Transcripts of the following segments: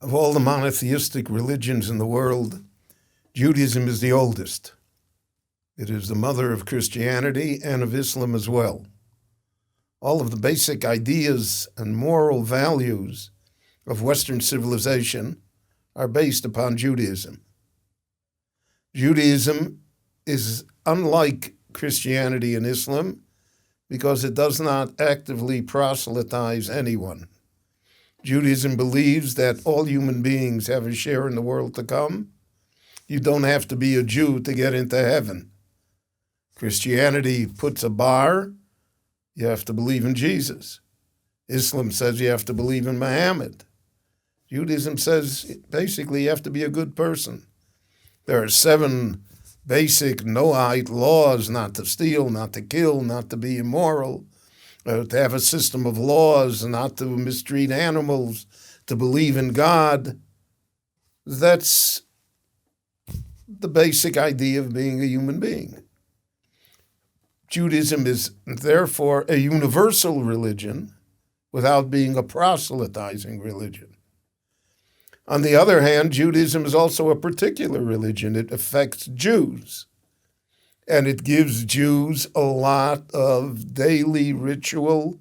Of all the monotheistic religions in the world, Judaism is the oldest. It is the mother of Christianity and of Islam as well. All of the basic ideas and moral values of Western civilization are based upon Judaism. Judaism is unlike Christianity and Islam because it does not actively proselytize anyone. Judaism believes that all human beings have a share in the world to come. You don't have to be a Jew to get into heaven. Christianity puts a bar. You have to believe in Jesus. Islam says you have to believe in Muhammad. Judaism says basically you have to be a good person. There are 7 basic Noahide laws: not to steal, not to kill, not to be immoral, to have a system of laws, not to mistreat animals, to believe in God. That's the basic idea of being a human being. Judaism is therefore a universal religion without being a proselytizing religion. On the other hand, Judaism is also a particular religion. It affects Jews, and it gives Jews a lot of daily ritual,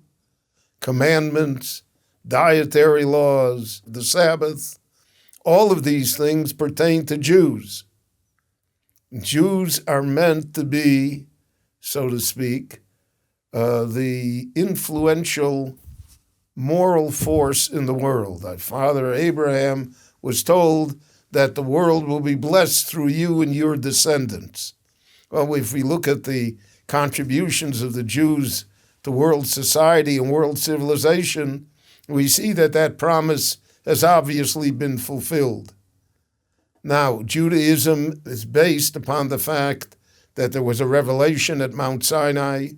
commandments, dietary laws, the Sabbath. All of these things pertain to Jews. Jews are meant to be, so to speak, the influential moral force in the world. Our father Abraham was told that the world will be blessed through you and your descendants. Well, if we look at the contributions of the Jews to world society and world civilization, we see that that promise has obviously been fulfilled. Now, Judaism is based upon the fact that there was a revelation at Mount Sinai.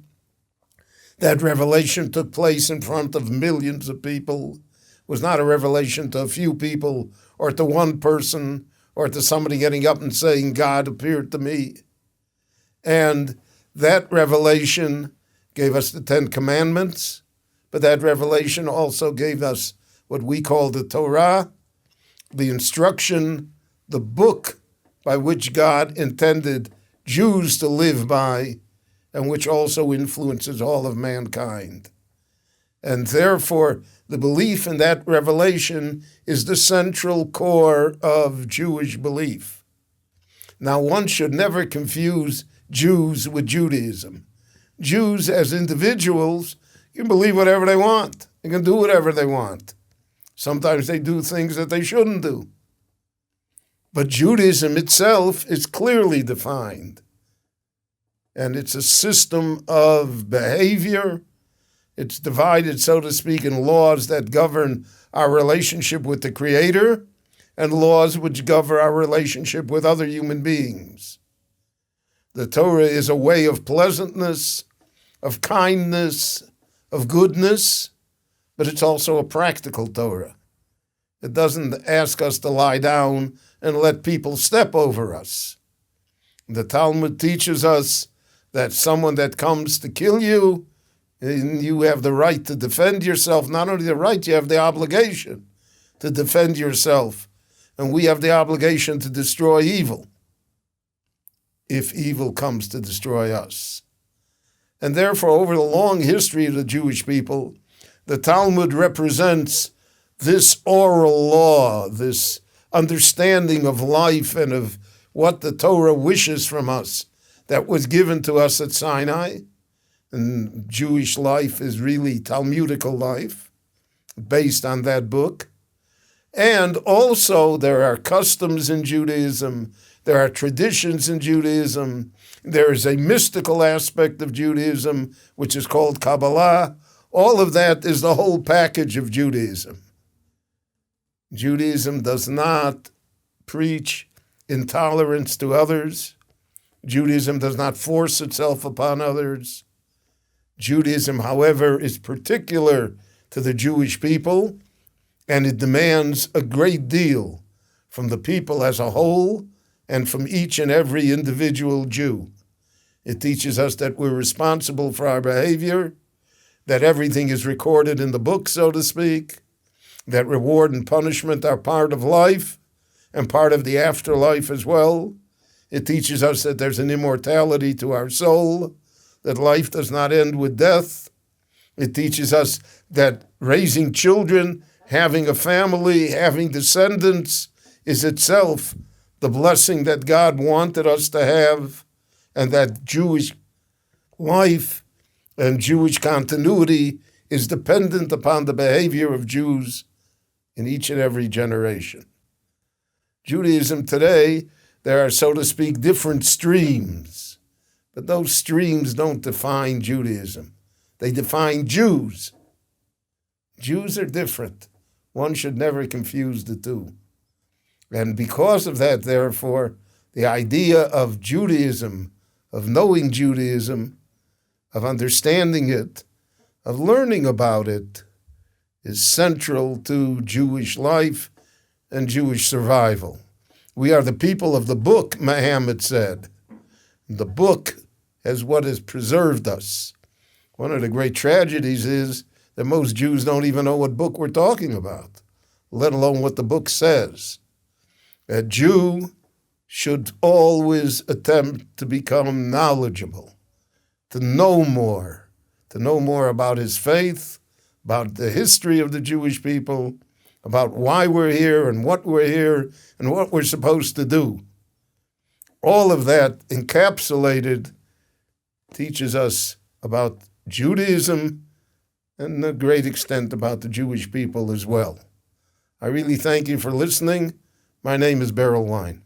That revelation took place in front of millions of people. It was not a revelation to a few people or to one person or to somebody getting up and saying, God appeared to me. And that revelation gave us the 10 Commandments, but that revelation also gave us what we call the Torah, the instruction, the book by which God intended Jews to live by, and which also influences all of mankind. And therefore, the belief in that revelation is the central core of Jewish belief. Now, one should never confuse Jews with Judaism. Jews as individuals can believe whatever they want. They can do whatever they want. Sometimes they do things that they shouldn't do. But Judaism itself is clearly defined. And it's a system of behavior. It's divided, so to speak, in laws that govern our relationship with the Creator and laws which govern our relationship with other human beings. The Torah is a way of pleasantness, of kindness, of goodness, but it's also a practical Torah. It doesn't ask us to lie down and let people step over us. The Talmud teaches us that someone that comes to kill you, and you have the right to defend yourself. Not only the right, you have the obligation to defend yourself. And we have the obligation to destroy evil if evil comes to destroy us. And therefore, over the long history of the Jewish people, the Talmud represents this oral law, this understanding of life and of what the Torah wishes from us, that was given to us at Sinai. And Jewish life is really Talmudical life, based on that book. And also there are customs in Judaism, there are traditions in Judaism, there is a mystical aspect of Judaism, which is called Kabbalah. All of that is the whole package of Judaism. Judaism does not preach intolerance to others. Judaism does not force itself upon others. Judaism, however, is particular to the Jewish people, and it demands a great deal from the people as a whole and from each and every individual Jew. It teaches us that we're responsible for our behavior, that everything is recorded in the book, so to speak, that reward and punishment are part of life and part of the afterlife as well. It teaches us that there's an immortality to our soul, that life does not end with death. It teaches us that raising children, having a family, having descendants is itself the blessing that God wanted us to have, and that Jewish life and Jewish continuity is dependent upon the behavior of Jews in each and every generation. Judaism today, there are, so to speak, different streams, but those streams don't define Judaism. They define Jews. Jews are different. One should never confuse the two. And because of that, therefore, the idea of Judaism, of knowing Judaism, of understanding it, of learning about it, is central to Jewish life and Jewish survival. We are the people of the book, Muhammad said. The book is what has preserved us. One of the great tragedies is that most Jews don't even know what book we're talking about, let alone what the book says. A Jew should always attempt to become knowledgeable, to know more about his faith, about the history of the Jewish people, about why we're here and what we're supposed to do. All of that encapsulated teaches us about Judaism and to a great extent about the Jewish people as well. I really thank you for listening. My name is Berel Wein.